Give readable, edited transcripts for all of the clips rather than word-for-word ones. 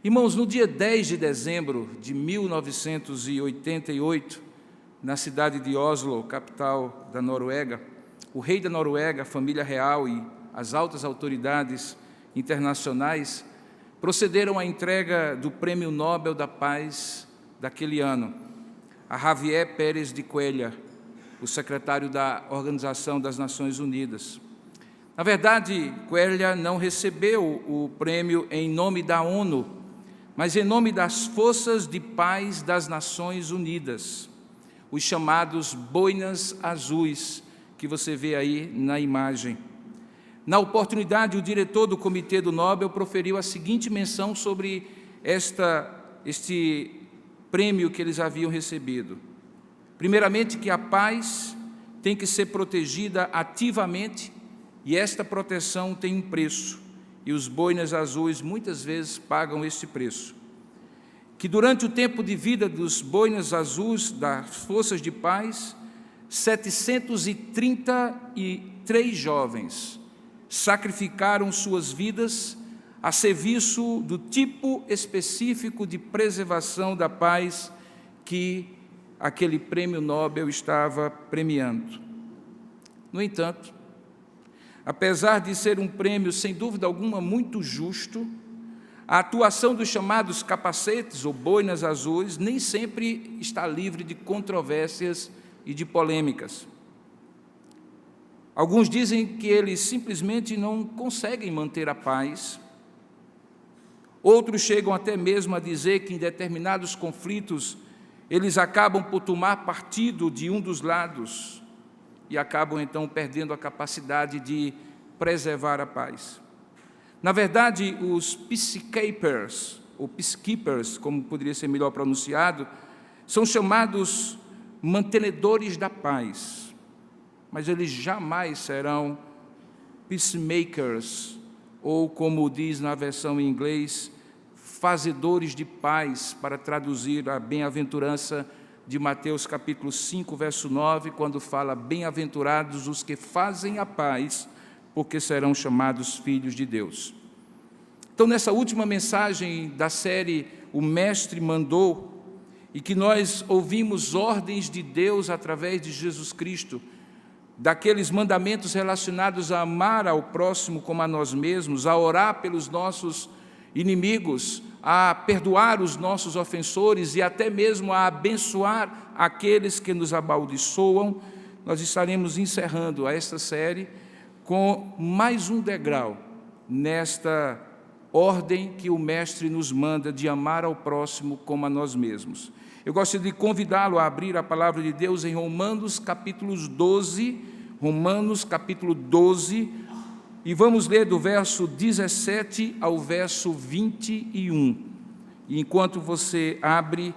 Irmãos, no dia 10 de dezembro de 1988, na cidade de Oslo, capital da Noruega, o rei da Noruega, a família real e as altas autoridades internacionais procederam à entrega do Prêmio Nobel da Paz daquele ano, a Javier Pérez de Cuéllar, o secretário da Organização das Nações Unidas. Na verdade, Cuéllar não recebeu o prêmio em nome da ONU, mas em nome das Forças de Paz das Nações Unidas, os chamados Boinas Azuis, que você vê aí na imagem. Na oportunidade, o diretor do Comitê do Nobel proferiu a seguinte menção sobre este prêmio que eles haviam recebido. Primeiramente, que a paz tem que ser protegida ativamente, e esta proteção tem um preço, e os boinas azuis muitas vezes pagam este preço. Que durante o tempo de vida dos boinas azuis das forças de paz, 733 jovens sacrificaram suas vidas a serviço do tipo específico de preservação da paz que aquele prêmio Nobel estava premiando. No entanto, apesar de ser um prêmio, sem dúvida alguma, muito justo, a atuação dos chamados capacetes ou boinas azuis nem sempre está livre de controvérsias e de polêmicas. Alguns dizem que eles simplesmente não conseguem manter a paz. Outros chegam até mesmo a dizer que em determinados conflitos eles acabam por tomar partido de um dos lados e acabam então perdendo a capacidade de preservar a paz. Na verdade, os peacekeepers, ou peacekeepers, como poderia ser melhor pronunciado, são chamados mantenedores da paz, mas eles jamais serão peacemakers, ou como diz na versão em inglês, fazedores de paz, para traduzir a bem-aventurança de Mateus capítulo 5, verso 9, quando fala: bem-aventurados os que fazem a paz, porque serão chamados filhos de Deus. Então, nessa última mensagem da série O Mestre Mandou, e que nós ouvimos ordens de Deus através de Jesus Cristo, daqueles mandamentos relacionados a amar ao próximo como a nós mesmos, a orar pelos nossos inimigos, a perdoar os nossos ofensores e até mesmo a abençoar aqueles que nos amaldiçoam, nós estaremos encerrando esta série com mais um degrau nesta ordem que o Mestre nos manda de amar ao próximo como a nós mesmos. Eu gosto de convidá-lo a abrir a palavra de Deus em Romanos capítulo 12, e vamos ler do verso 17 ao verso 21. E enquanto você abre,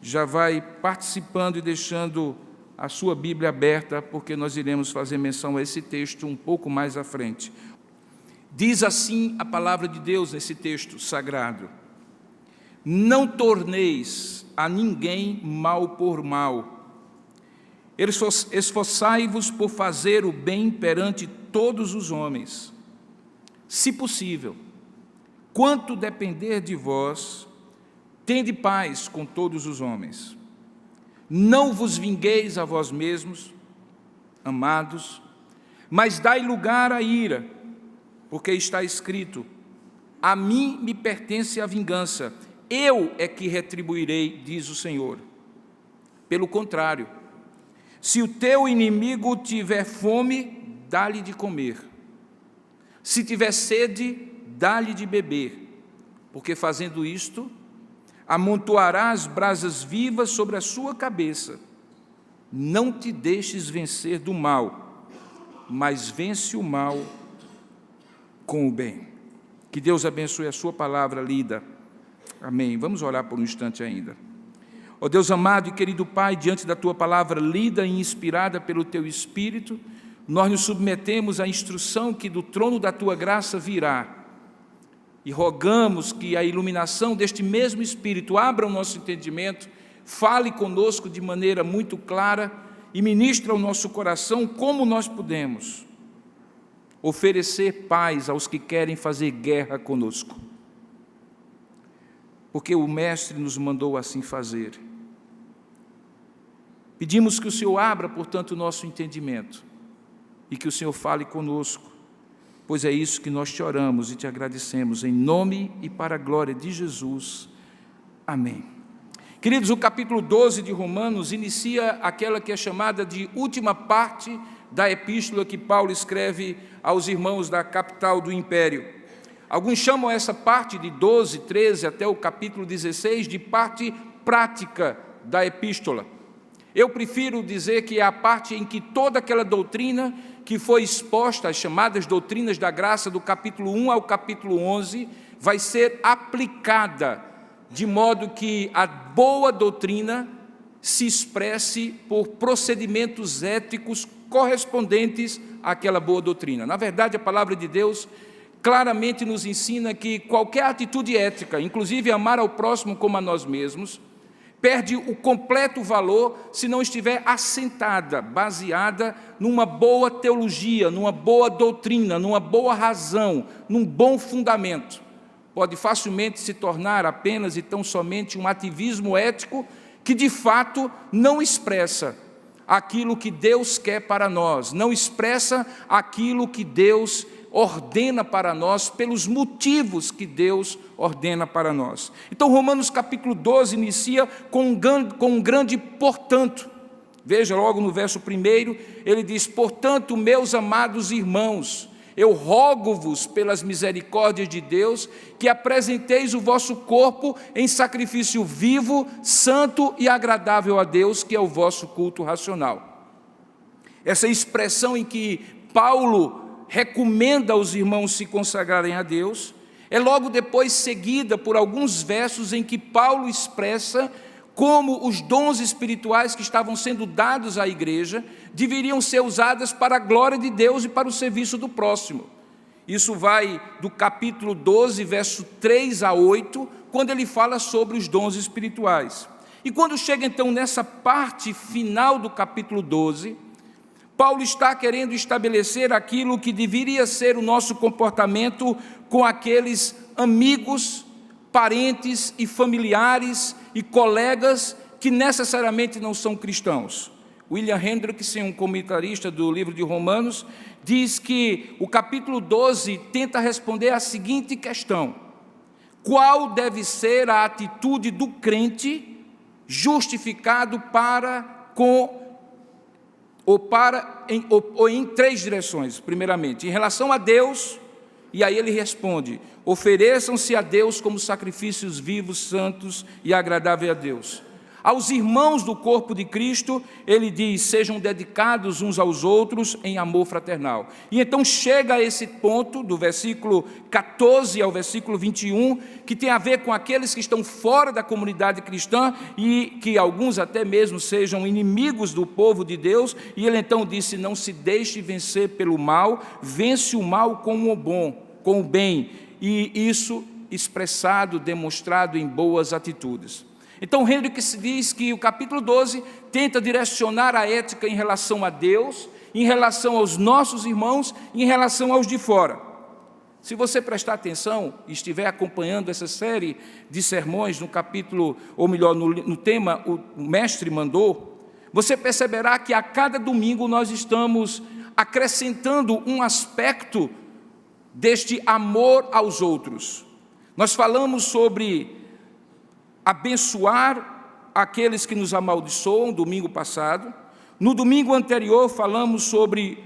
já vai participando e deixando a sua Bíblia aberta, porque nós iremos fazer menção a esse texto um pouco mais à frente. Diz assim a palavra de Deus nesse texto sagrado: não torneis a ninguém mal por mal, esforçai-vos por fazer o bem perante todos os homens. Se possível, quanto depender de vós, tende paz com todos os homens. Não vos vingueis a vós mesmos, amados, mas dai lugar à ira, porque está escrito: a mim me pertence a vingança, eu é que retribuirei, diz o Senhor. Pelo contrário, se o teu inimigo tiver fome, dá-lhe de comer. Se tiver sede, dá-lhe de beber, porque fazendo isto, amontoarás brasas vivas sobre a sua cabeça. Não te deixes vencer do mal, mas vence o mal com o bem. Que Deus abençoe a sua palavra lida. Amém. Vamos orar por um instante ainda. Ó Deus amado e querido Pai, diante da Tua palavra lida e inspirada pelo Teu Espírito, nós nos submetemos à instrução que do trono da Tua graça virá, e rogamos que a iluminação deste mesmo Espírito abra o nosso entendimento, fale conosco de maneira muito clara e ministre ao nosso coração como nós podemos oferecer paz aos que querem fazer guerra conosco. porque o Mestre nos mandou assim fazer. Pedimos que o Senhor abra, portanto, o nosso entendimento e que o Senhor fale conosco, pois é isso que nós te oramos e te agradecemos, em nome e para a glória de Jesus. Amém. Queridos, o capítulo 12 de Romanos inicia aquela que é chamada de última parte da epístola que Paulo escreve aos irmãos da capital do império. Alguns chamam essa parte de 12, 13 até o capítulo 16 de parte prática da epístola. Eu prefiro dizer que é a parte em que toda aquela doutrina que foi exposta, as chamadas doutrinas da graça, do capítulo 1 ao capítulo 11, vai ser aplicada, de modo que a boa doutrina se expresse por procedimentos éticos correspondentes àquela boa doutrina. Na verdade, a palavra de Deus claramente nos ensina que qualquer atitude ética, inclusive amar ao próximo como a nós mesmos, perde o completo valor se não estiver assentada, baseada numa boa teologia, numa boa doutrina, numa boa razão, num bom fundamento. Pode facilmente se tornar apenas e tão somente um ativismo ético que, de fato, não expressa aquilo que Deus quer para nós, não expressa aquilo que Deus ordena para nós, pelos motivos que Deus ordena para nós. Então, Romanos capítulo 12 inicia com um grande portanto. Veja logo no verso 1, ele diz: portanto, meus amados irmãos, eu rogo-vos pelas misericórdias de Deus, que apresenteis o vosso corpo em sacrifício vivo, santo e agradável a Deus, que é o vosso culto racional. Essa expressão em que Paulo recomenda aos irmãos se consagrarem a Deus, é logo depois seguida por alguns versos em que Paulo expressa como os dons espirituais que estavam sendo dados à igreja deveriam ser usados para a glória de Deus e para o serviço do próximo. Isso vai do capítulo 12, verso 3 a 8, quando ele fala sobre os dons espirituais. E quando chega então nessa parte final do capítulo 12, Paulo está querendo estabelecer aquilo que deveria ser o nosso comportamento com aqueles amigos, parentes e familiares e colegas que necessariamente não são cristãos. William Hendricks, um comentarista do livro de Romanos, diz que o capítulo 12 tenta responder a seguinte questão: qual deve ser a atitude do crente justificado para com ou em três direções. Primeiramente, em relação a Deus, e aí ele responde: ofereçam-se a Deus como sacrifícios vivos, santos e agradáveis a Deus. Aos irmãos do corpo de Cristo, ele diz: sejam dedicados uns aos outros em amor fraternal. E então chega a esse ponto, do versículo 14 ao versículo 21, que tem a ver com aqueles que estão fora da comunidade cristã e que alguns até mesmo sejam inimigos do povo de Deus. E ele então disse: não se deixe vencer pelo mal, vence o mal com o bom, com o bem. E isso expressado, demonstrado em boas atitudes. Então, Hendricks diz que o capítulo 12 tenta direcionar a ética em relação a Deus, em relação aos nossos irmãos e em relação aos de fora. Se você prestar atenção e estiver acompanhando essa série de sermões no capítulo, ou melhor, no tema o Mestre mandou, você perceberá que a cada domingo nós estamos acrescentando um aspecto deste amor aos outros. Nós falamos sobre abençoar aqueles que nos amaldiçoam, domingo passado. No domingo anterior falamos sobre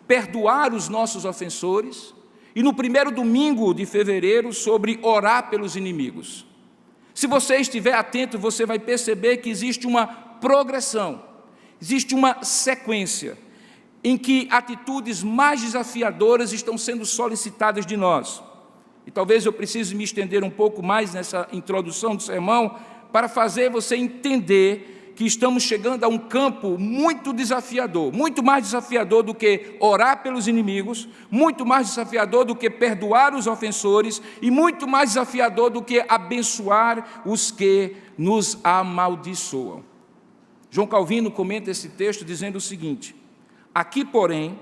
perdoar os nossos ofensores. E no primeiro domingo de fevereiro sobre orar pelos inimigos. Se você estiver atento, você vai perceber que existe uma progressão, existe uma sequência, em que atitudes mais desafiadoras estão sendo solicitadas de nós. E talvez eu precise me estender um pouco mais nessa introdução do sermão para fazer você entender que estamos chegando a um campo muito desafiador, muito mais desafiador do que orar pelos inimigos, muito mais desafiador do que perdoar os ofensores e muito mais desafiador do que abençoar os que nos amaldiçoam. João Calvino comenta esse texto dizendo o seguinte: aqui, porém,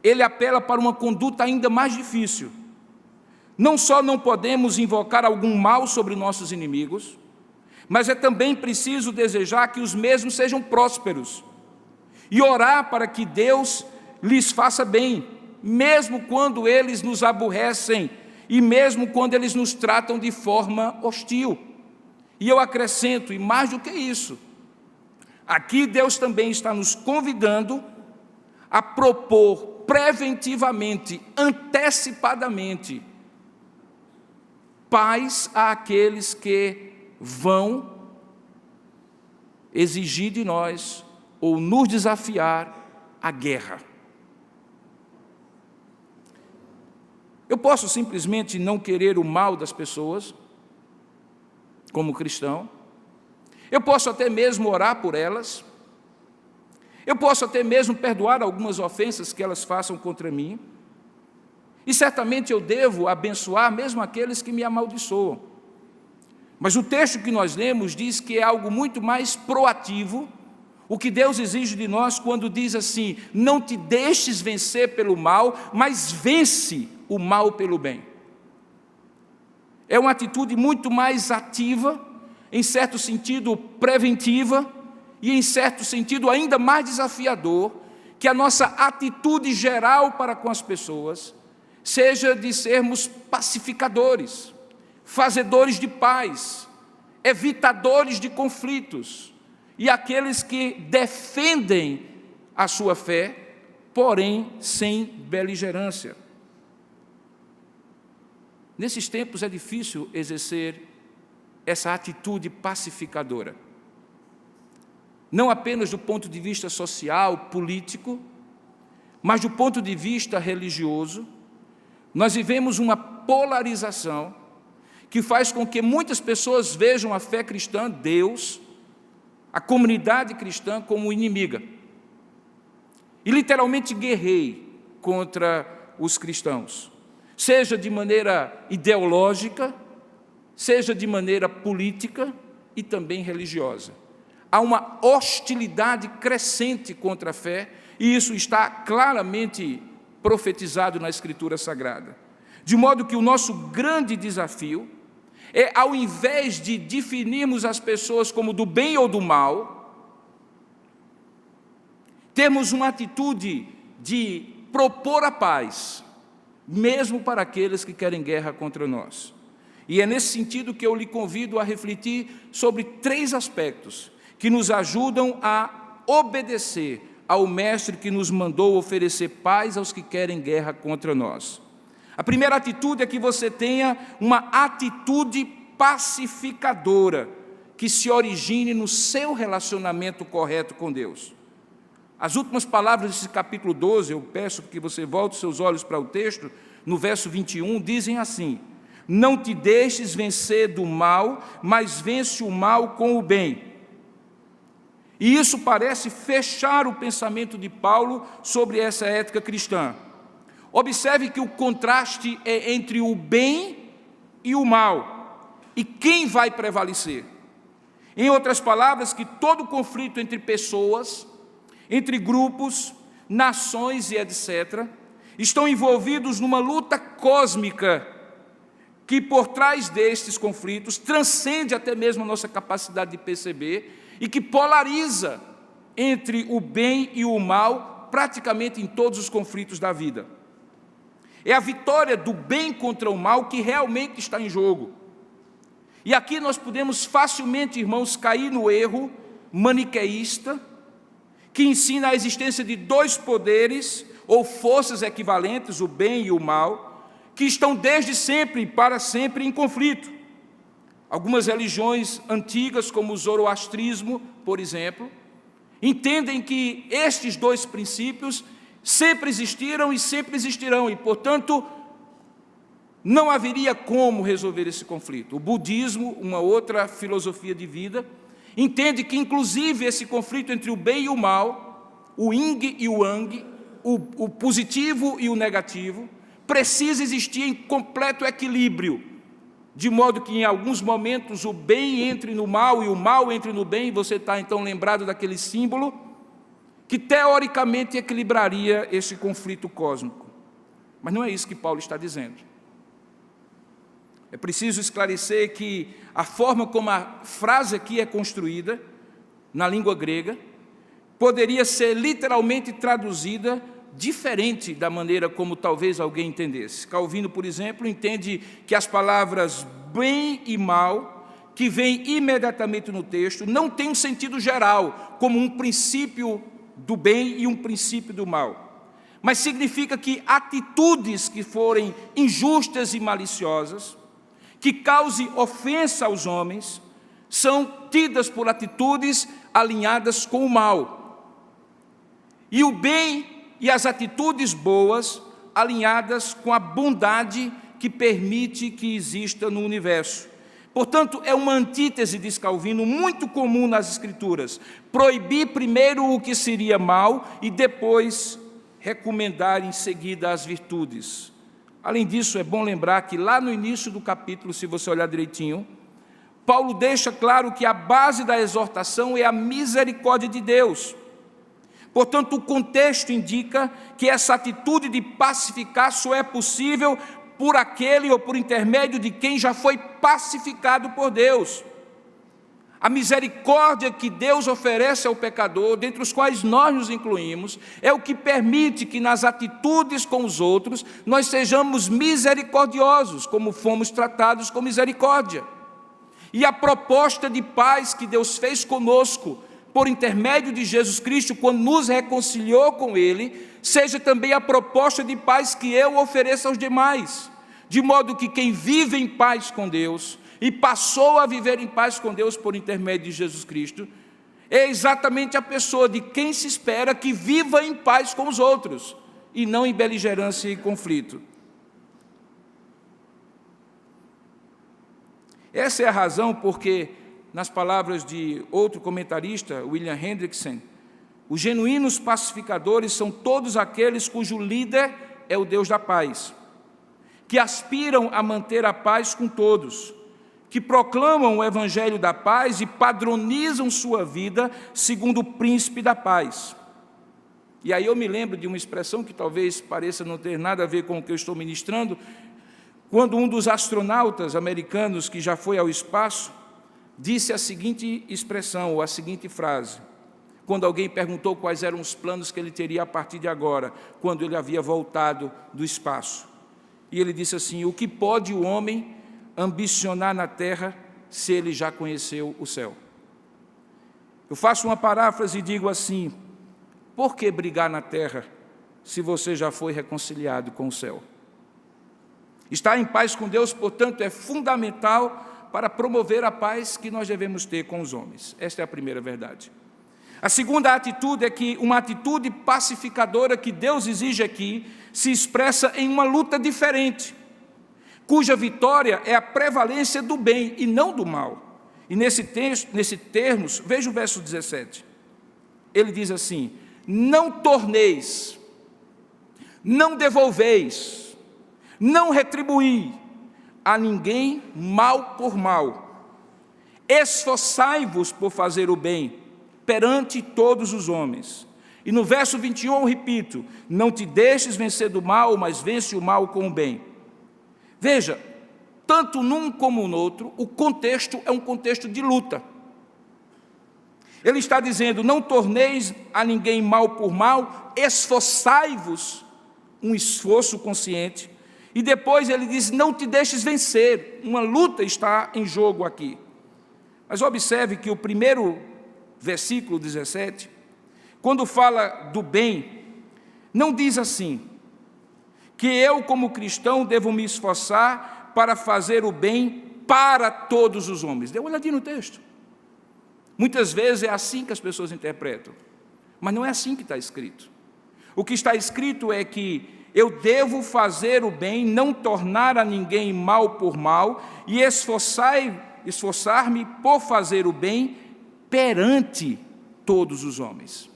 ele apela para uma conduta ainda mais difícil. Não só não podemos invocar algum mal sobre nossos inimigos, mas é também preciso desejar que os mesmos sejam prósperos e orar para que Deus lhes faça bem, mesmo quando eles nos aborrecem e mesmo quando eles nos tratam de forma hostil. E eu acrescento, e mais do que isso, aqui Deus também está nos convidando a propor preventivamente, antecipadamente, paz àqueles que vão exigir de nós ou nos desafiar à guerra. Eu posso simplesmente não querer o mal das pessoas, como cristão. Eu posso até mesmo orar por elas. Eu posso até mesmo perdoar algumas ofensas que elas façam contra mim. E certamente eu devo abençoar mesmo aqueles que me amaldiçoam. Mas o texto que nós lemos diz que é algo muito mais proativo, o que Deus exige de nós quando diz assim: não te deixes vencer pelo mal, mas vence o mal pelo bem. É uma atitude muito mais ativa, em certo sentido preventiva, e em certo sentido ainda mais desafiador, que a nossa atitude geral para com as pessoas seja de sermos pacificadores, fazedores de paz, evitadores de conflitos, e aqueles que defendem a sua fé, porém sem beligerância. Nesses tempos é difícil exercer essa atitude pacificadora, não apenas do ponto de vista social, político, mas do ponto de vista religioso. Nós vivemos uma polarização que faz com que muitas pessoas vejam a fé cristã, Deus, a comunidade cristã, como inimiga. E literalmente guerreiem contra os cristãos, seja de maneira ideológica, seja de maneira política e também religiosa. Há uma hostilidade crescente contra a fé, e isso está claramente profetizado na Escritura Sagrada. De modo que o nosso grande desafio é, ao invés de definirmos as pessoas como do bem ou do mal, termos uma atitude de propor a paz, mesmo para aqueles que querem guerra contra nós. E é nesse sentido que eu lhe convido a refletir sobre 3 aspectos que nos ajudam a obedecer ao Mestre que nos mandou oferecer paz aos que querem guerra contra nós. A primeira atitude é que você tenha uma atitude pacificadora, que se origine no seu relacionamento correto com Deus. As últimas palavras desse capítulo 12, eu peço que você volte seus olhos para o texto, no verso 21, dizem assim: não te deixes vencer do mal, mas vence o mal com o bem. E isso parece fechar o pensamento de Paulo sobre essa ética cristã. Observe que o contraste é entre o bem e o mal. E quem vai prevalecer? Em outras palavras, que todo conflito entre pessoas, entre grupos, nações e etc., estão envolvidos numa luta cósmica que, por trás destes conflitos, transcende até mesmo a nossa capacidade de perceber e que polariza entre o bem e o mal praticamente em todos os conflitos da vida. É a vitória do bem contra o mal que realmente está em jogo. E aqui nós podemos facilmente, irmãos, cair no erro maniqueísta, que ensina a existência de 2 poderes ou forças equivalentes, o bem e o mal, que estão desde sempre e para sempre em conflito. Algumas religiões antigas, como o zoroastrismo, por exemplo, entendem que estes 2 princípios sempre existiram e sempre existirão, e, portanto, não haveria como resolver esse conflito. O budismo, uma outra filosofia de vida, entende que, inclusive, esse conflito entre o bem e o mal, o yin e o yang, o positivo e o negativo, precisa existir em completo equilíbrio, de modo que em alguns momentos o bem entre no mal e o mal entre no bem. Você está então lembrado daquele símbolo que teoricamente equilibraria esse conflito cósmico. Mas não é isso que Paulo está dizendo. É preciso esclarecer que a forma como a frase aqui é construída, na língua grega, poderia ser literalmente traduzida diferente da maneira como talvez alguém entendesse. Calvino, por exemplo, entende que as palavras bem e mal, que vêm imediatamente no texto, não têm um sentido geral, como um princípio do bem e um princípio do mal. Mas significa que atitudes que forem injustas e maliciosas, que causem ofensa aos homens, são tidas por atitudes alinhadas com o mal. E o bem e as atitudes boas alinhadas com a bondade que permite que exista no universo. Portanto, é uma antítese, diz Calvino, muito comum nas Escrituras. Proibir primeiro o que seria mal e depois recomendar em seguida as virtudes. Além disso, é bom lembrar que lá no início do capítulo, se você olhar direitinho, Paulo deixa claro que a base da exortação é a misericórdia de Deus. Portanto, o contexto indica que essa atitude de pacificar só é possível por aquele ou por intermédio de quem já foi pacificado por Deus. A misericórdia que Deus oferece ao pecador, dentre os quais nós nos incluímos, é o que permite que nas atitudes com os outros nós sejamos misericordiosos, como fomos tratados com misericórdia. E a proposta de paz que Deus fez conosco, por intermédio de Jesus Cristo, quando nos reconciliou com Ele, seja também a proposta de paz que eu ofereço aos demais, de modo que quem vive em paz com Deus, e passou a viver em paz com Deus por intermédio de Jesus Cristo, é exatamente a pessoa de quem se espera que viva em paz com os outros, e não em beligerância e conflito. Essa é a razão porque, nas palavras de outro comentarista, William Hendrickson, os genuínos pacificadores são todos aqueles cujo líder é o Deus da paz, que aspiram a manter a paz com todos, que proclamam o evangelho da paz e padronizam sua vida segundo o príncipe da paz. E aí eu me lembro de uma expressão que talvez pareça não ter nada a ver com o que eu estou ministrando, quando um dos astronautas americanos que já foi ao espaço disse a seguinte expressão, ou a seguinte frase, quando alguém perguntou quais eram os planos que ele teria a partir de agora, quando ele havia voltado do espaço. E ele disse assim: o que pode o homem ambicionar na terra se ele já conheceu o céu? Eu faço uma paráfrase e digo assim: por que brigar na terra se você já foi reconciliado com o céu? Estar em paz com Deus, portanto, é fundamental para promover a paz que nós devemos ter com os homens. Esta é a primeira verdade. A segunda atitude é que uma atitude pacificadora que Deus exige aqui se expressa em uma luta diferente, cuja vitória é a prevalência do bem e não do mal. E nesse termos, veja o verso 17. Ele diz assim: não torneis, não devolveis, não retribuí a ninguém mal por mal. Esforçai-vos por fazer o bem perante todos os homens. E no verso 21 eu repito: não te deixes vencer do mal, mas vence o mal com o bem. Veja, tanto num como no outro, o contexto é um contexto de luta. Ele está dizendo: não torneis a ninguém mal por mal, esforçai-vos, um esforço consciente. E depois ele diz: não te deixes vencer, uma luta está em jogo aqui. Mas observe que o primeiro versículo 17, quando fala do bem, não diz assim, que eu como cristão devo me esforçar para fazer o bem para todos os homens. Dê uma olhadinha no texto. Muitas vezes é assim que as pessoas interpretam, mas não é assim que está escrito. O que está escrito é que eu devo fazer o bem, não tornar a ninguém mal por mal, e esforçar-me por fazer o bem perante todos os homens.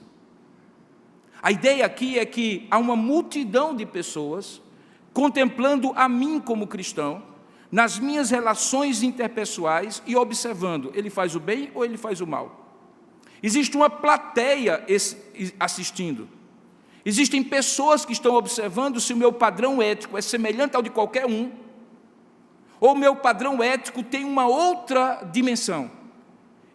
A ideia aqui é que há uma multidão de pessoas contemplando a mim como cristão, nas minhas relações interpessoais e observando, ele faz o bem ou ele faz o mal. Existe uma plateia assistindo. Existem pessoas que estão observando se o meu padrão ético é semelhante ao de qualquer um, ou meu padrão ético tem uma outra dimensão.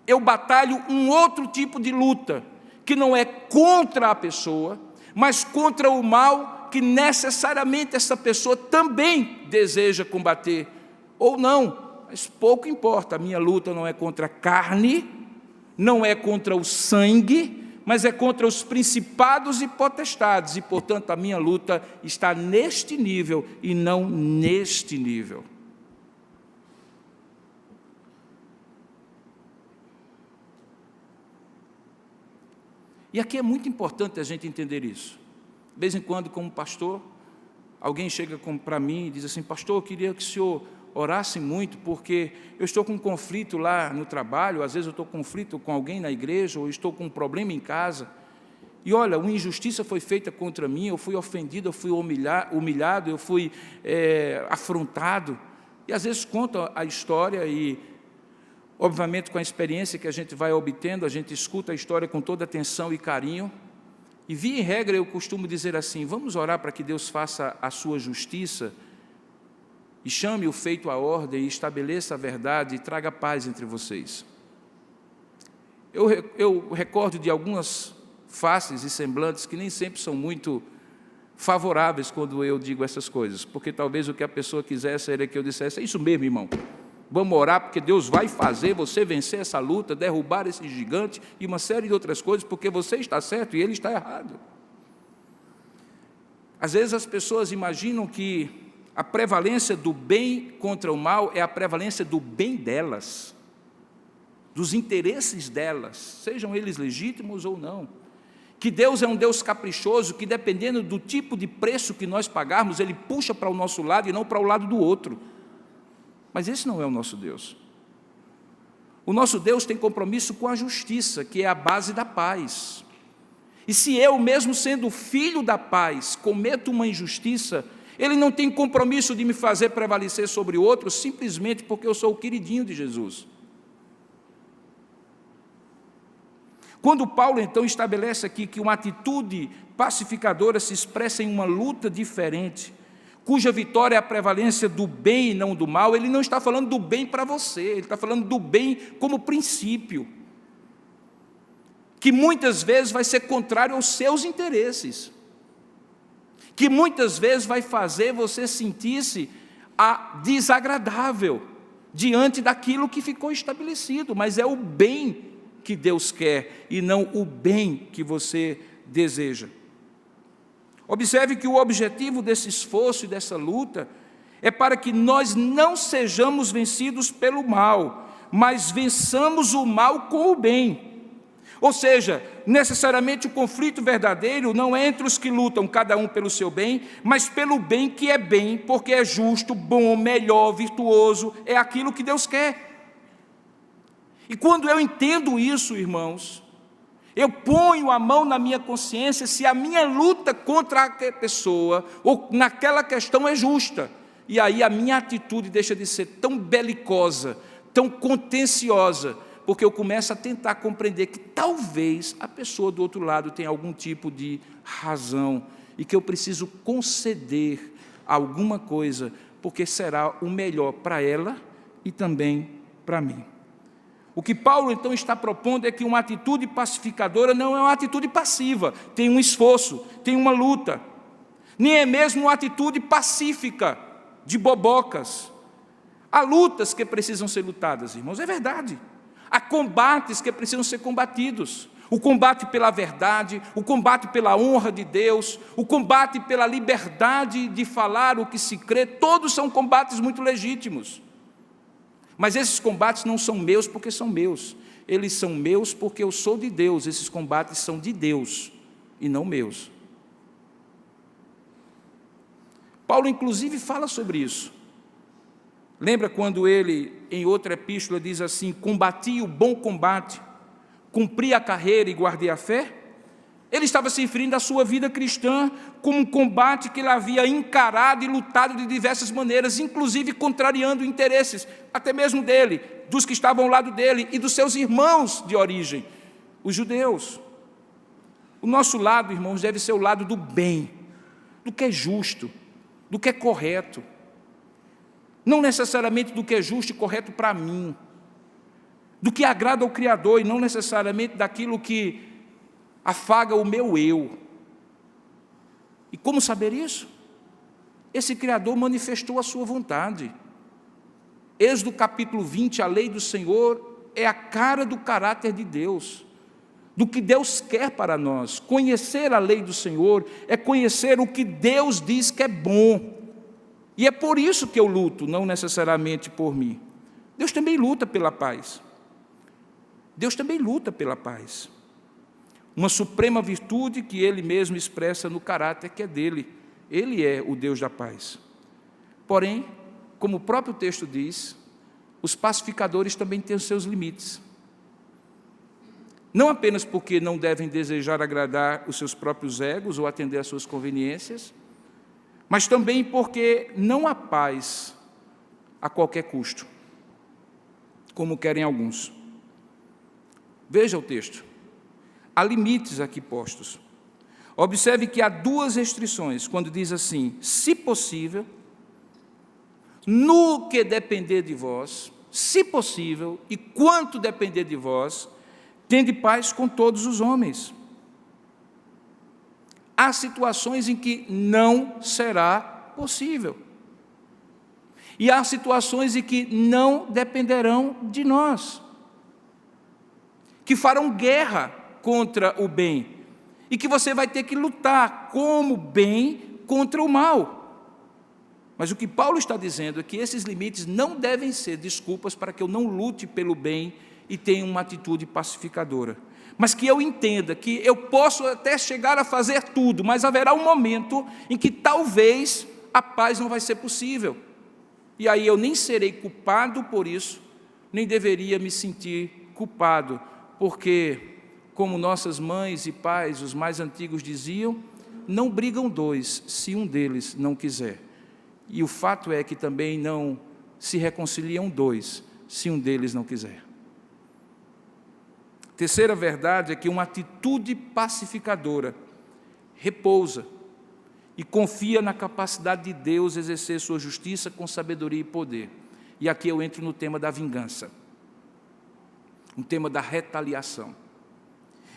Eu batalho um outro tipo de luta, que não é contra a pessoa, mas contra o mal que necessariamente essa pessoa também deseja combater, ou não, mas pouco importa. A minha luta não é contra a carne, não é contra o sangue, mas é contra os principados e potestades, e portanto a minha luta está neste nível e não neste nível. E aqui é muito importante a gente entender isso. De vez em quando, como pastor, alguém chega para mim e diz assim: pastor, eu queria que o senhor orasse muito, porque eu estou com um conflito lá no trabalho, às vezes eu estou com conflito com alguém na igreja, ou estou com um problema em casa, e olha, uma injustiça foi feita contra mim, eu fui ofendido, eu fui humilhado, eu fui afrontado, e às vezes conta a história e, obviamente, com a experiência que a gente vai obtendo, a gente escuta a história com toda atenção e carinho, e via em regra eu costumo dizer assim: vamos orar para que Deus faça a sua justiça, e chame o feito à ordem, e estabeleça a verdade, e traga paz entre vocês. Eu recordo de algumas faces e semblantes que nem sempre são muito favoráveis quando eu digo essas coisas, porque talvez o que a pessoa quisesse era que eu dissesse: é isso mesmo, irmão, vamos orar, porque Deus vai fazer você vencer essa luta, derrubar esse gigante, e uma série de outras coisas, porque você está certo e ele está errado. Às vezes as pessoas imaginam que a prevalência do bem contra o mal é a prevalência do bem delas, dos interesses delas, sejam eles legítimos ou não. Que Deus é um Deus caprichoso, que dependendo do tipo de preço que nós pagarmos, Ele puxa para o nosso lado e não para o lado do outro. Mas esse não é o nosso Deus. O nosso Deus tem compromisso com a justiça, que é a base da paz. E se eu, mesmo sendo filho da paz, cometo uma injustiça, Ele não tem compromisso de me fazer prevalecer sobre o outro, simplesmente porque eu sou o queridinho de Jesus. Quando Paulo, então, estabelece aqui que uma atitude pacificadora se expressa em uma luta diferente, cuja vitória é a prevalência do bem e não do mal, ele não está falando do bem para você, ele está falando do bem como princípio, que muitas vezes vai ser contrário aos seus interesses, que muitas vezes vai fazer você sentir-se desagradável diante daquilo que ficou estabelecido, mas é o bem que Deus quer e não o bem que você deseja. Observe que o objetivo desse esforço e dessa luta é para que nós não sejamos vencidos pelo mal, mas vençamos o mal com o bem. Ou seja, necessariamente o conflito verdadeiro não é entre os que lutam, cada um pelo seu bem, mas pelo bem que é bem, porque é justo, bom, melhor, virtuoso, é aquilo que Deus quer. E quando eu entendo isso, irmãos, eu ponho a mão na minha consciência se a minha luta contra aquela pessoa ou naquela questão é justa. E aí a minha atitude deixa de ser tão belicosa, tão contenciosa, porque eu começo a tentar compreender que talvez a pessoa do outro lado tenha algum tipo de razão e que eu preciso conceder alguma coisa, porque será o melhor para ela e também para mim. O que Paulo então está propondo é que uma atitude pacificadora não é uma atitude passiva, tem um esforço, tem uma luta, nem é mesmo uma atitude pacífica, de bobocas. Há lutas que precisam ser lutadas, irmãos, é verdade. Há combates que precisam ser combatidos. O combate pela verdade, o combate pela honra de Deus, o combate pela liberdade de falar o que se crê, todos são combates muito legítimos. Mas esses combates não são meus porque são meus. Eles são meus porque eu sou de Deus. Esses combates são de Deus e não meus. Paulo, inclusive, fala sobre isso. Lembra quando ele, em outra epístola, diz assim: combati o bom combate, cumpri a carreira e guardei a fé? Ele estava se referindo à sua vida cristã como um combate que ele havia encarado e lutado de diversas maneiras, inclusive contrariando interesses, até mesmo dele, dos que estavam ao lado dele e dos seus irmãos de origem, os judeus. O nosso lado, irmãos, deve ser o lado do bem, do que é justo, do que é correto. não necessariamente do que é justo e correto para mim, do que agrada ao Criador e não necessariamente daquilo que afaga o meu eu. E como saber isso? Esse Criador manifestou a sua vontade. Êxodo capítulo 20, a lei do Senhor é a cara do caráter de Deus, do que Deus quer para nós. Conhecer a lei do Senhor é conhecer o que Deus diz que é bom. E é por isso que eu luto, não necessariamente por mim. Deus também luta pela paz. Deus também luta pela paz. Uma suprema virtude que Ele mesmo expressa no caráter que é dele. Ele é o Deus da paz. Porém, como o próprio texto diz, os pacificadores também têm os seus limites. Não apenas porque não devem desejar agradar os seus próprios egos ou atender às suas conveniências, mas também porque não há paz a qualquer custo, como querem alguns. Veja o texto. Há limites aqui postos. Observe que há duas restrições, quando diz assim, se possível, no que depender de vós, se possível, e quanto depender de vós, tende paz com todos os homens. Há situações em que não será possível. E há situações em que não dependerão de nós, que farão guerra contra o bem, e que você vai ter que lutar como bem contra o mal. Mas o que Paulo está dizendo é que esses limites não devem ser desculpas para que eu não lute pelo bem e tenha uma atitude pacificadora. Mas que eu entenda que eu posso até chegar a fazer tudo, mas haverá um momento em que talvez a paz não vai ser possível. E aí eu nem serei culpado por isso, nem deveria me sentir culpado, porque, como nossas mães e pais, os mais antigos diziam, não brigam dois se um deles não quiser. E o fato é que também não se reconciliam dois se um deles não quiser. Terceira verdade é que uma atitude pacificadora repousa e confia na capacidade de Deus exercer sua justiça com sabedoria e poder. E aqui eu entro no tema da vingança, um tema da retaliação.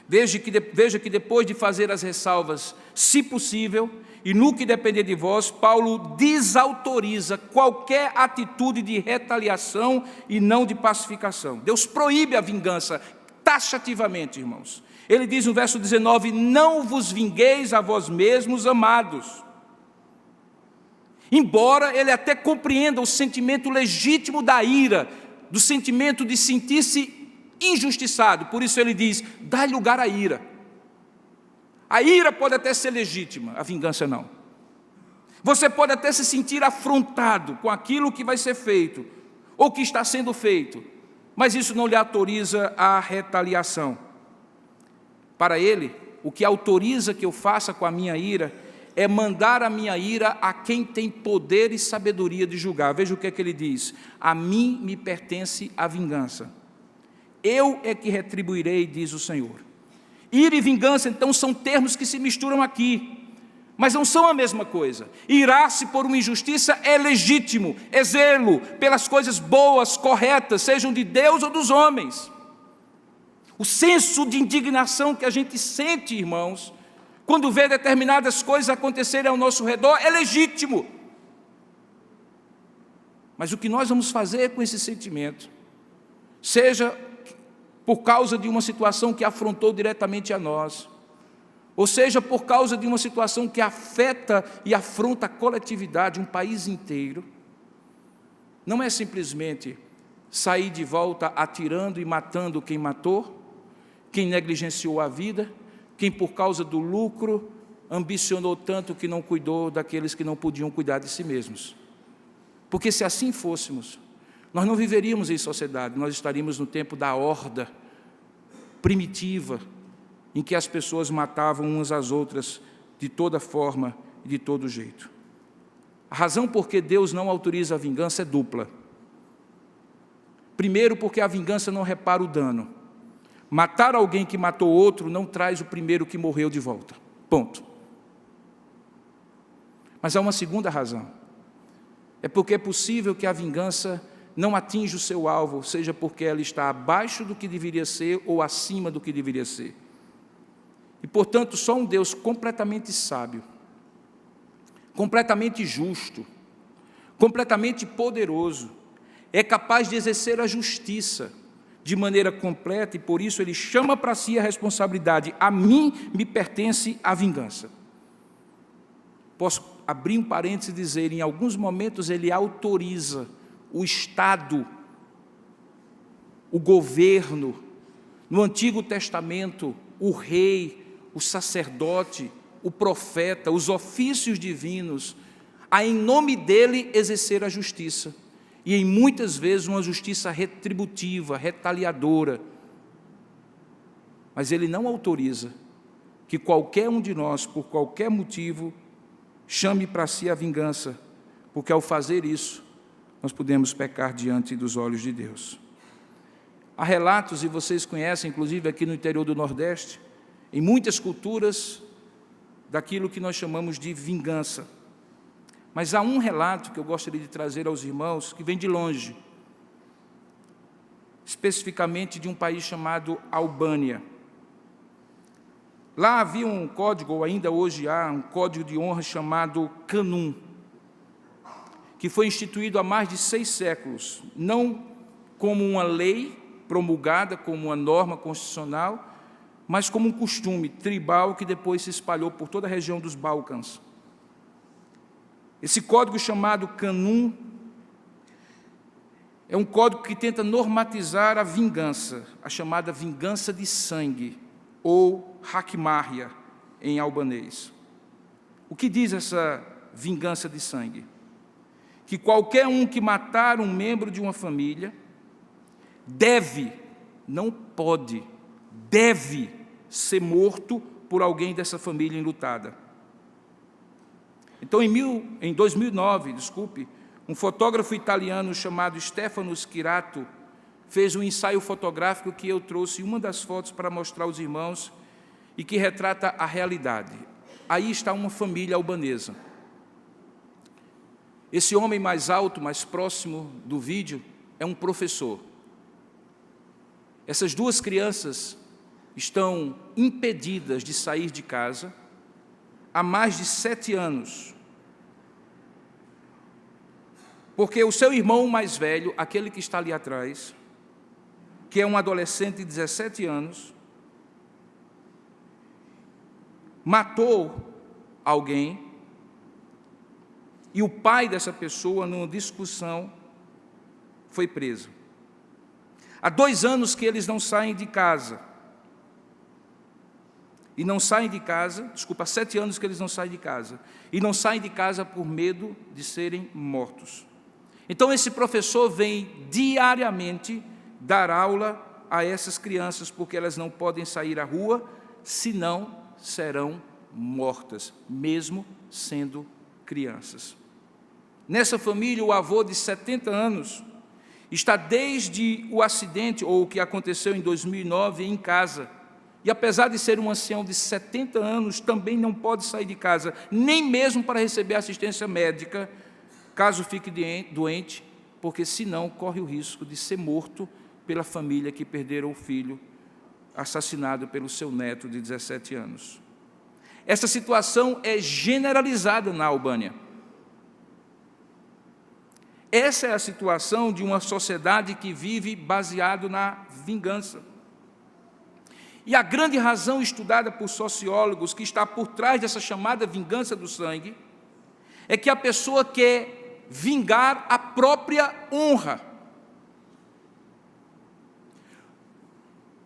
Veja que depois de fazer as ressalvas, se possível, e no que depender de vós, Paulo desautoriza qualquer atitude de retaliação e não de pacificação. Deus proíbe a vingança taxativamente, irmãos. Ele diz no verso 19, não vos vingueis a vós mesmos, amados. Embora ele até compreenda o sentimento legítimo da ira, do sentimento de sentir-se injustiçado, por isso ele diz, dá lugar à ira. A ira pode até ser legítima, a vingança não. Você pode até se sentir afrontado com aquilo que vai ser feito, ou que está sendo feito, mas isso não lhe autoriza a retaliação. Para ele, o que autoriza que eu faça com a minha ira, é mandar a minha ira a quem tem poder e sabedoria de julgar. Veja o que é que ele diz, a mim me pertence a vingança. Eu é que retribuirei, diz o Senhor. Ira e vingança, então, são termos que se misturam aqui, mas não são a mesma coisa. Irar-se por uma injustiça é legítimo, é zelo pelas coisas boas, corretas, sejam de Deus ou dos homens. O senso de indignação que a gente sente, irmãos, quando vê determinadas coisas acontecerem ao nosso redor, é legítimo. Mas o que nós vamos fazer com esse sentimento, seja por causa de uma situação que afrontou diretamente a nós, ou seja, por causa de uma situação que afeta e afronta a coletividade, um país inteiro, não é simplesmente sair de volta atirando e matando quem matou, quem negligenciou a vida, quem por causa do lucro ambicionou tanto que não cuidou daqueles que não podiam cuidar de si mesmos. Porque se assim fôssemos, nós não viveríamos em sociedade, nós estaríamos no tempo da horda primitiva, em que as pessoas matavam umas às outras de toda forma e de todo jeito. A razão por que Deus não autoriza a vingança é dupla. Primeiro, porque a vingança não repara o dano. Matar alguém que matou outro não traz o primeiro que morreu de volta. Ponto. Mas há uma segunda razão. é porque é possível que a vingança não atinja o seu alvo, seja porque ela está abaixo do que deveria ser ou acima do que deveria ser. E, portanto, só um Deus completamente sábio, completamente justo, completamente poderoso, é capaz de exercer a justiça de maneira completa, e por isso Ele chama para si a responsabilidade. A mim me pertence a vingança. Posso abrir um parênteses e dizer, em alguns momentos Ele autoriza o Estado, o governo, no Antigo Testamento, o rei, o sacerdote, o profeta, os ofícios divinos, a em nome dele exercer a justiça, e em muitas vezes uma justiça retributiva, retaliadora. Mas ele não autoriza que qualquer um de nós, por qualquer motivo, chame para si a vingança, porque ao fazer isso, nós podemos pecar diante dos olhos de Deus. Há relatos, e vocês conhecem, inclusive aqui no interior do Nordeste, em muitas culturas, daquilo que nós chamamos de vingança. Mas há um relato que eu gostaria de trazer aos irmãos, que vem de longe, especificamente de um país chamado Albânia. Lá havia um código, ou ainda hoje há, um código de honra chamado Kanun, que foi instituído há mais de 6 séculos, não como uma lei promulgada, como uma norma constitucional, mas como um costume tribal que depois se espalhou por toda a região dos Balcãs. Esse código chamado Kanun é um código que tenta normatizar a vingança, a chamada vingança de sangue, ou hakmarja, em albanês. O que diz essa vingança de sangue? Que qualquer um que matar um membro de uma família deve, não pode, deve ser morto por alguém dessa família enlutada. Então, em 2009, um fotógrafo italiano chamado Stefano Schirato fez um ensaio fotográfico que eu trouxe uma das fotos para mostrar aos irmãos e que retrata a realidade. Aí está uma família albanesa. Esse homem mais alto, mais próximo do vídeo, é um professor. Essas 2 crianças estão impedidas de sair de casa há mais de 7 anos, porque o seu irmão mais velho, aquele que está ali atrás, que é um adolescente de 17 anos, matou alguém, e o pai dessa pessoa, numa discussão, foi preso. Há 2 anos que eles não saem de casa. E não saem de casa, há 7 anos que eles não saem de casa. E não saem de casa por medo de serem mortos. Então esse professor vem diariamente dar aula a essas crianças, porque elas não podem sair à rua, senão serão mortas, mesmo sendo crianças. Nessa família, o avô de 70 anos está desde o acidente, ou o que aconteceu em 2009, em casa. E apesar de ser um ancião de 70 anos, também não pode sair de casa, nem mesmo para receber assistência médica, caso fique doente, porque senão corre o risco de ser morto pela família que perderam o filho, assassinado pelo seu neto de 17 anos. Essa situação é generalizada na Albânia. Essa é a situação de uma sociedade que vive baseado na vingança. E a grande razão estudada por sociólogos que está por trás dessa chamada vingança do sangue é que a pessoa quer vingar a própria honra.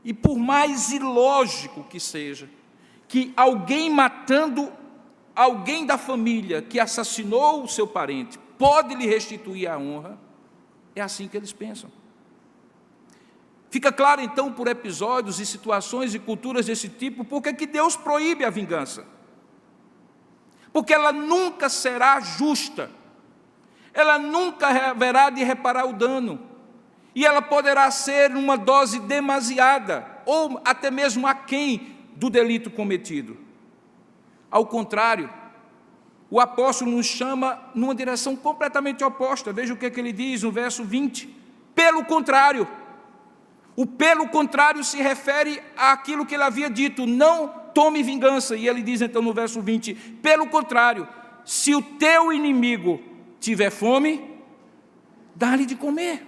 E por mais ilógico que seja, que alguém matando alguém da família que assassinou o seu parente pode lhe restituir a honra, é assim que eles pensam. Fica claro, então, por episódios e situações e culturas desse tipo, por que Deus proíbe a vingança. Porque ela nunca será justa, ela nunca haverá de reparar o dano, e ela poderá ser uma dose demasiada, ou até mesmo aquém do delito cometido. Ao contrário, o apóstolo nos chama numa direção completamente oposta. Veja o que ele diz no verso 20. Pelo contrário. O pelo contrário se refere àquilo que ele havia dito, não tome vingança. E ele diz então no verso 20, pelo contrário, se o teu inimigo tiver fome, dá-lhe de comer.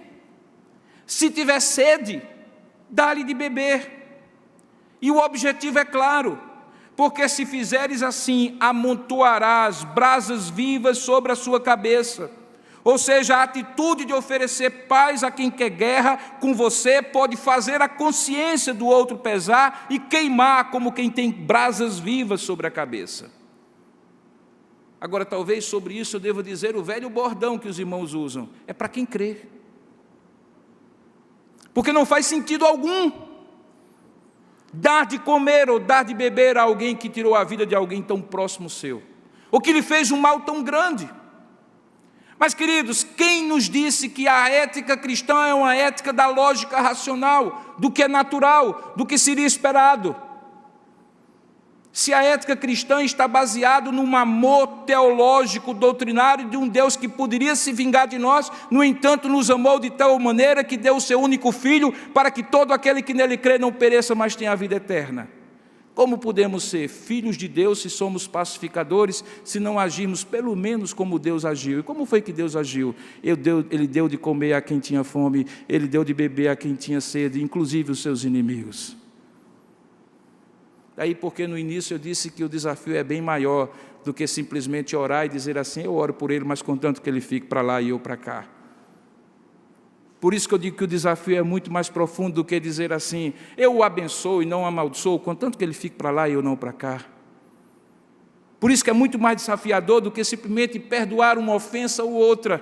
Se tiver sede, dá-lhe de beber. E o objetivo é claro, porque se fizeres assim, amontoarás brasas vivas sobre a sua cabeça. Ou seja, a atitude de oferecer paz a quem quer guerra com você pode fazer a consciência do outro pesar e queimar como quem tem brasas vivas sobre a cabeça. Agora, talvez sobre isso eu deva dizer o velho bordão que os irmãos usam. É para quem crê. Porque não faz sentido algum dar de comer ou dar de beber a alguém que tirou a vida de alguém tão próximo seu, ou que lhe fez um mal tão grande. Mas, queridos, quem nos disse que a ética cristã é uma ética da lógica racional, do que é natural, do que seria esperado? Se a ética cristã está baseada num amor teológico, doutrinário de um Deus que poderia se vingar de nós, no entanto nos amou de tal maneira que deu o seu único Filho para que todo aquele que nele crê não pereça, mas tenha a vida eterna. Como podemos ser filhos de Deus se somos pacificadores, se não agirmos pelo menos como Deus agiu? E como foi que Deus agiu? Ele deu de comer a quem tinha fome, Ele deu de beber a quem tinha sede, inclusive os seus inimigos. Daí porque no início eu disse que o desafio é bem maior do que simplesmente orar e dizer assim, eu oro por ele, mas contanto que ele fique para lá e eu para cá. Por isso que eu digo que o desafio é muito mais profundo do que dizer assim, eu o abençoo e não o amaldiçoo, contanto que ele fique para lá e eu não para cá. Por isso que é muito mais desafiador do que simplesmente perdoar uma ofensa ou outra,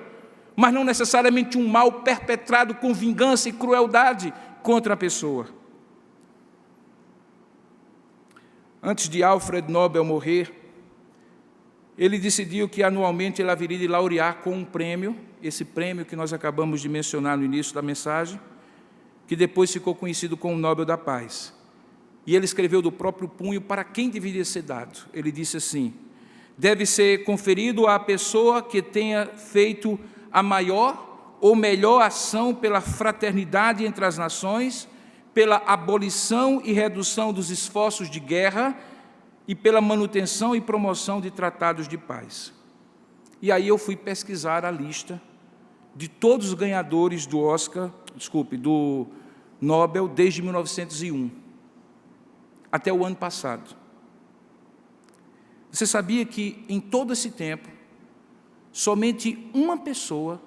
mas não necessariamente um mal perpetrado com vingança e crueldade contra a pessoa. Antes de Alfred Nobel morrer, ele decidiu que anualmente ele haveria de laurear com um prêmio, esse prêmio que nós acabamos de mencionar no início da mensagem, que depois ficou conhecido como o Nobel da Paz. E ele escreveu do próprio punho para quem deveria ser dado. Ele disse assim, deve ser conferido à pessoa que tenha feito a maior ou melhor ação pela fraternidade entre as nações, pela abolição e redução dos esforços de guerra e pela manutenção e promoção de tratados de paz. E aí eu fui pesquisar a lista de todos os ganhadores do do Nobel desde 1901, até o ano passado. Você sabia que em todo esse tempo, somente uma pessoa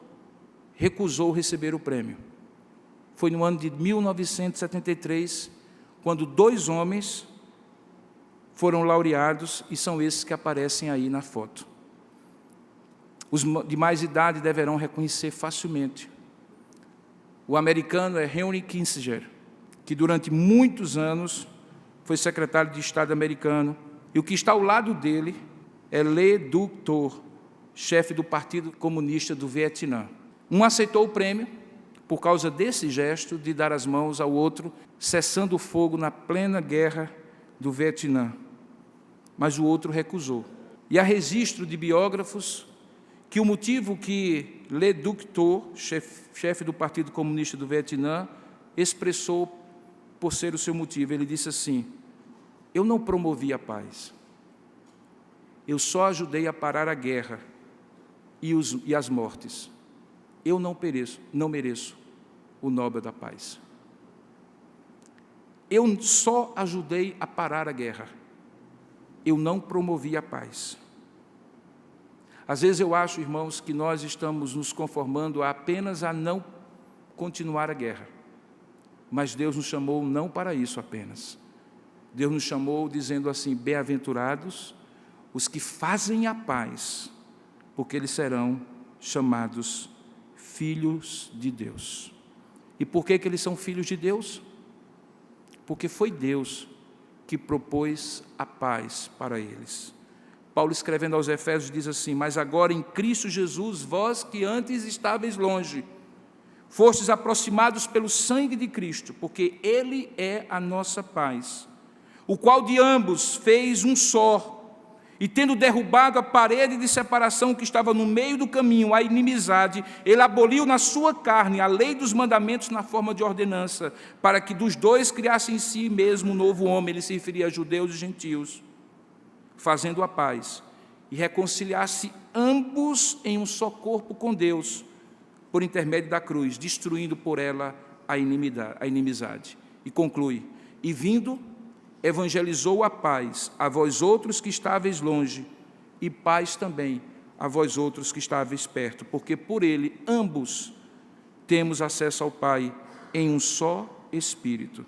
recusou receber o prêmio? Foi no ano de 1973, quando 2 homens foram laureados, e são esses que aparecem aí na foto. Os de mais idade deverão reconhecer facilmente. O americano é Henry Kissinger, que durante muitos anos foi secretário de Estado americano, e o que está ao lado dele é Le Duc Tho, chefe do Partido Comunista do Vietnã. Um aceitou o prêmio por causa desse gesto de dar as mãos ao outro, cessando o fogo na plena guerra do Vietnã. Mas o outro recusou. E há registro de biógrafos que o motivo que Le Duc Tho, chefe do Partido Comunista do Vietnã, expressou por ser o seu motivo. Ele disse assim, eu não promovi a paz, eu só ajudei a parar a guerra e as mortes. Eu não mereço o Nobel da Paz. Eu só ajudei a parar a guerra, eu não promovi a paz. Às vezes eu acho, irmãos, que nós estamos nos conformando apenas a não continuar a guerra. Mas Deus nos chamou não para isso apenas. Deus nos chamou dizendo assim, bem-aventurados os que fazem a paz, porque eles serão chamados filhos de Deus. E por que eles são filhos de Deus? Porque foi Deus que propôs a paz para eles. Paulo, escrevendo aos Efésios, diz assim, mas agora em Cristo Jesus, vós que antes estáveis longe, fostes aproximados pelo sangue de Cristo, porque Ele é a nossa paz, o qual de ambos fez um só, E tendo derrubado a parede de separação que estava no meio do caminho, a inimizade, ele aboliu na sua carne a lei dos mandamentos na forma de ordenança, para que dos dois criasse em si mesmo um novo homem, ele se referia a judeus e gentios, fazendo a paz, e reconciliasse ambos em um só corpo com Deus, por intermédio da cruz, destruindo por ela a inimizade. E conclui, e vindo, evangelizou a paz a vós outros que estáveis longe, e paz também a vós outros que estáveis perto, porque por ele ambos temos acesso ao Pai em um só Espírito.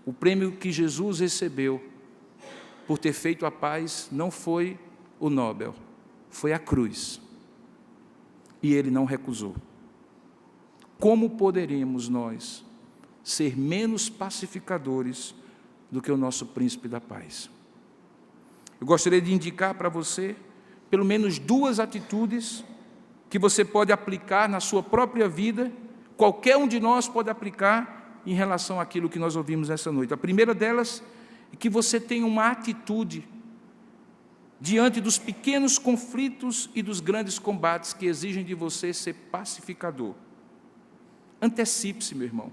O prêmio que Jesus recebeu por ter feito a paz não foi o Nobel, foi a cruz. E ele não recusou. Como poderemos nós ser menos pacificadores do que o nosso príncipe da paz? Eu gostaria de indicar para você pelo menos 2 atitudes que você pode aplicar na sua própria vida, qualquer um de nós pode aplicar em relação àquilo que nós ouvimos essa noite. A primeira delas é que você tenha uma atitude diante dos pequenos conflitos e dos grandes combates que exigem de você ser pacificador. Antecipe-se, meu irmão.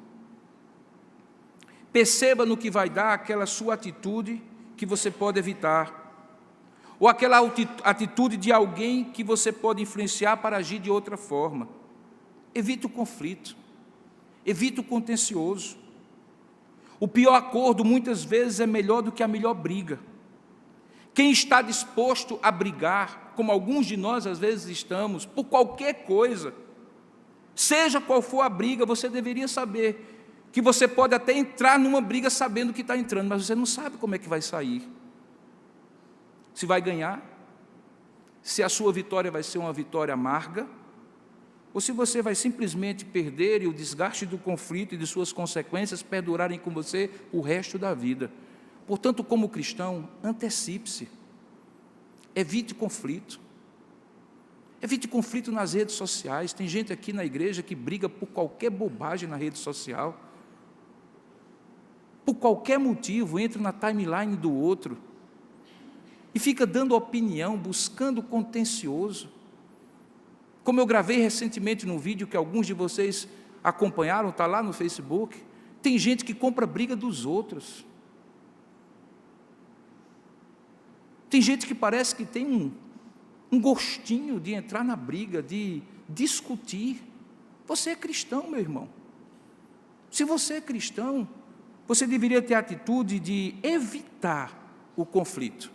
Perceba no que vai dar aquela sua atitude que você pode evitar, ou aquela atitude de alguém que você pode influenciar para agir de outra forma. Evite o conflito, evite o contencioso. O pior acordo, muitas vezes, é melhor do que a melhor briga. Quem está disposto a brigar, como alguns de nós às vezes estamos, por qualquer coisa, seja qual for a briga, você deveria saber que você pode até entrar numa briga sabendo que está entrando, mas você não sabe como é que vai sair. Se vai ganhar, se a sua vitória vai ser uma vitória amarga, ou se você vai simplesmente perder e o desgaste do conflito e de suas consequências perdurarem com você o resto da vida. Portanto, como cristão, antecipe-se. Evite conflito. Evite conflito nas redes sociais. Tem gente aqui na igreja que briga por qualquer bobagem na rede social. Por qualquer motivo, entra na timeline do outro e fica dando opinião, buscando contencioso. Como eu gravei recentemente num vídeo que alguns de vocês acompanharam, está lá no Facebook, tem gente que compra briga dos outros. Tem gente que parece que tem um gostinho de entrar na briga, de discutir. Você é cristão, meu irmão. Se você é cristão, você deveria ter a atitude de evitar o conflito.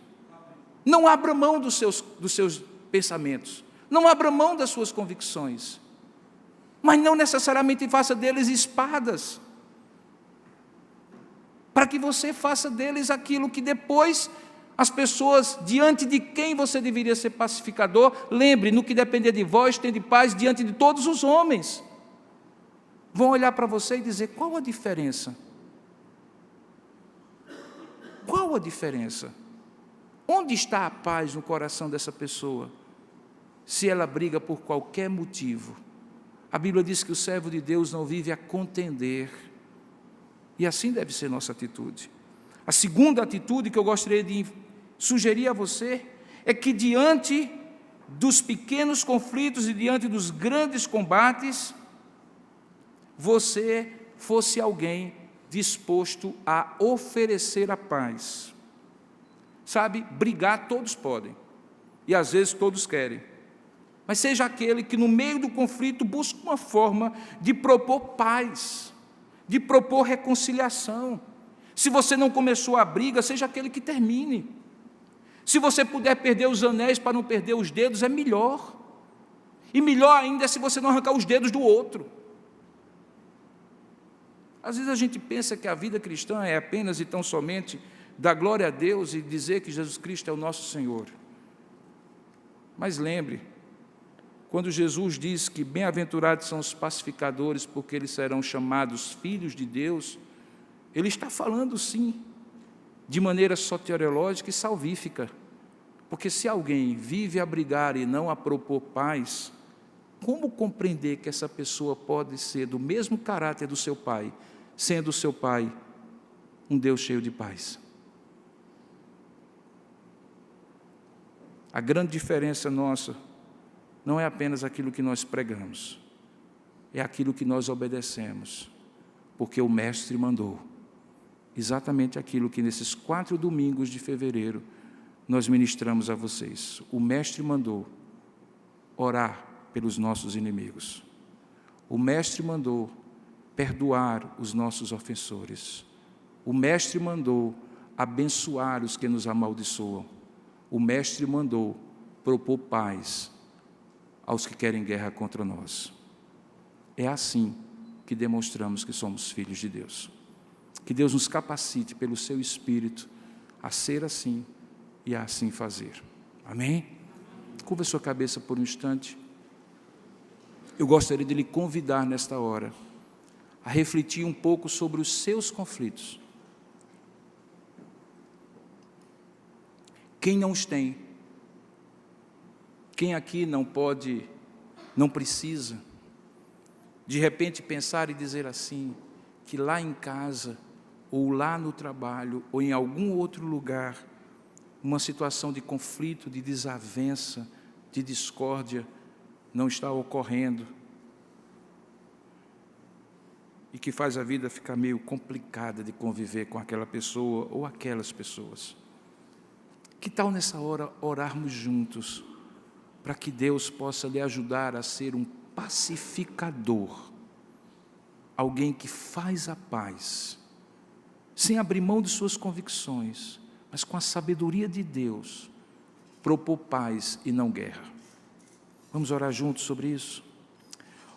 Não abra mão dos seus pensamentos. Não abra mão das suas convicções. Mas não necessariamente faça deles espadas. Para que você faça deles aquilo que depois as pessoas, diante de quem você deveria ser pacificador, lembre, no que depender de vós, tende paz diante de todos os homens. Vão olhar para você e dizer, qual a diferença? Qual a diferença? Onde está a paz no coração dessa pessoa? Se ela briga por qualquer motivo. A Bíblia diz que o servo de Deus não vive a contender. E assim deve ser nossa atitude. A segunda atitude que eu gostaria de sugerir a você é que diante dos pequenos conflitos e diante dos grandes combates, você fosse alguém disposto a oferecer a paz. Sabe, brigar todos podem, e às vezes todos querem, mas seja aquele que no meio do conflito busca uma forma de propor paz, de propor reconciliação. Se você não começou a briga, seja aquele que termine. Se você puder perder os anéis para não perder os dedos, é melhor. E melhor ainda é se você não arrancar os dedos do outro. Às vezes a gente pensa que a vida cristã é apenas e tão somente dar glória a Deus e dizer que Jesus Cristo é o nosso Senhor. Mas lembre, quando Jesus diz que bem-aventurados são os pacificadores, porque eles serão chamados filhos de Deus, ele está falando sim, de maneira soteriológica e salvífica, porque se alguém vive a brigar e não a propor paz, como compreender que essa pessoa pode ser do mesmo caráter do seu pai, sendo o seu pai um Deus cheio de paz? A grande diferença nossa não é apenas aquilo que nós pregamos, é aquilo que nós obedecemos, porque o Mestre mandou. Exatamente aquilo que nesses 4 domingos de fevereiro nós ministramos a vocês. O Mestre mandou orar pelos nossos inimigos. O Mestre mandou perdoar os nossos ofensores. O Mestre mandou abençoar os que nos amaldiçoam. O Mestre mandou propor paz aos que querem guerra contra nós. É assim que demonstramos que somos filhos de Deus. Que Deus nos capacite pelo seu Espírito a ser assim e a assim fazer. Amém? Curva sua cabeça por um instante. Eu gostaria de lhe convidar nesta hora a refletir um pouco sobre os seus conflitos. Quem não os tem? Quem aqui não pode, não precisa, de repente pensar e dizer assim, que lá em casa, ou lá no trabalho, ou em algum outro lugar, uma situação de conflito, de desavença, de discórdia, não está ocorrendo, e que faz a vida ficar meio complicada de conviver com aquela pessoa ou aquelas pessoas. Que tal nessa hora orarmos juntos, para que Deus possa lhe ajudar a ser um pacificador, alguém que faz a paz, sem abrir mão de suas convicções, mas com a sabedoria de Deus, propor paz e não guerra. Vamos orar juntos sobre isso?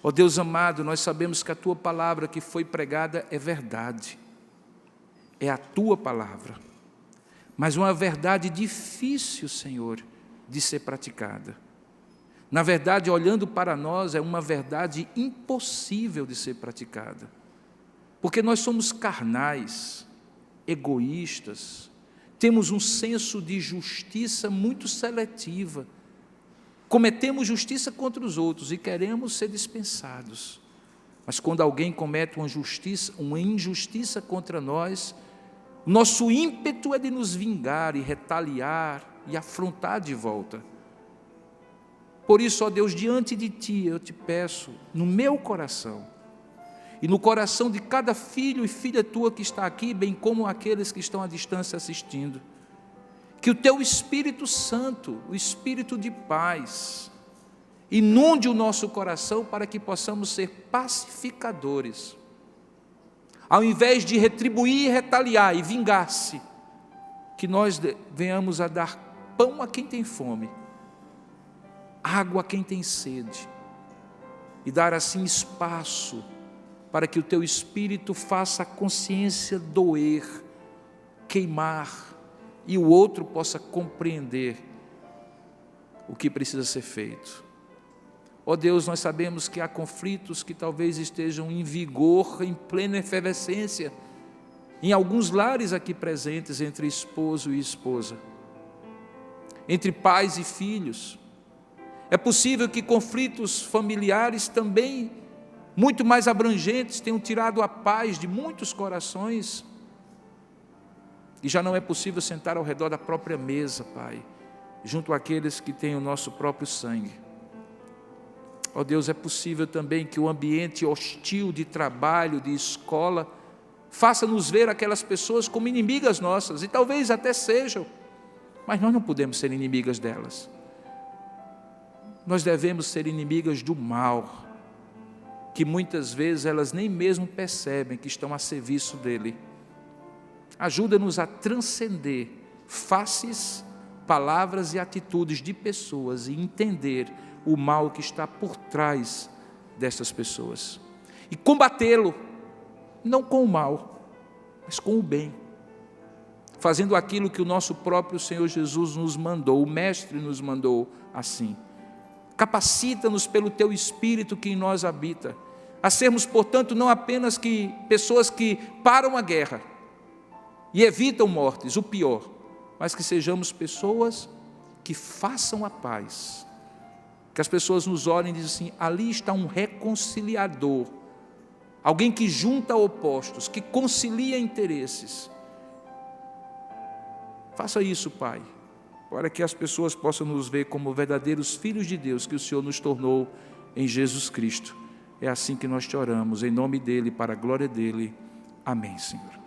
Ó Deus amado, nós sabemos que a Tua palavra que foi pregada é verdade, é a Tua palavra, mas uma verdade difícil, Senhor, de ser praticada. Na verdade, olhando para nós, é uma verdade impossível de ser praticada, porque nós somos carnais, egoístas, temos um senso de justiça muito seletiva, cometemos justiça contra os outros e queremos ser dispensados, mas quando alguém comete uma injustiça contra nós, nosso ímpeto é de nos vingar e retaliar e afrontar de volta. Por isso, ó Deus, diante de Ti, eu te peço, no meu coração, e no coração de cada filho e filha Tua que está aqui, bem como aqueles que estão à distância assistindo, que o Teu Espírito Santo, o Espírito de paz, inunde o nosso coração para que possamos ser pacificadores, ao invés de retribuir, retaliar e vingar-se, que nós venhamos a dar pão a quem tem fome, água a quem tem sede, e dar assim espaço para que o Teu Espírito faça a consciência doer, queimar, e o outro possa compreender o que precisa ser feito. Ó Deus, nós sabemos que há conflitos que talvez estejam em vigor, em plena efervescência, em alguns lares aqui presentes, entre esposo e esposa, entre pais e filhos. É possível que conflitos familiares também, muito mais abrangentes, tenham tirado a paz de muitos corações, e já não é possível sentar ao redor da própria mesa, Pai, junto àqueles que têm o nosso próprio sangue. Ó Deus, é possível também que o ambiente hostil de trabalho, de escola, faça-nos ver aquelas pessoas como inimigas nossas, e talvez até sejam, mas nós não podemos ser inimigas delas. Nós devemos ser inimigas do mal, que muitas vezes elas nem mesmo percebem que estão a serviço dele. Ajuda-nos a transcender faces, palavras e atitudes de pessoas e entender o mal que está por trás dessas pessoas. E combatê-lo, não com o mal, mas com o bem. Fazendo aquilo que o nosso próprio Senhor Jesus nos mandou, o Mestre nos mandou assim. Capacita-nos pelo Teu Espírito que em nós habita, a sermos, portanto, não apenas pessoas que param a guerra e evitam mortes, o pior, mas que sejamos pessoas que façam a paz, que as pessoas nos olhem e dizem assim, ali está um reconciliador, alguém que junta opostos, que concilia interesses. Faça isso, Pai, para que as pessoas possam nos ver como verdadeiros filhos de Deus que o Senhor nos tornou em Jesus Cristo. É assim que nós te oramos, em nome dEle, para a glória dEle. Amém, Senhor.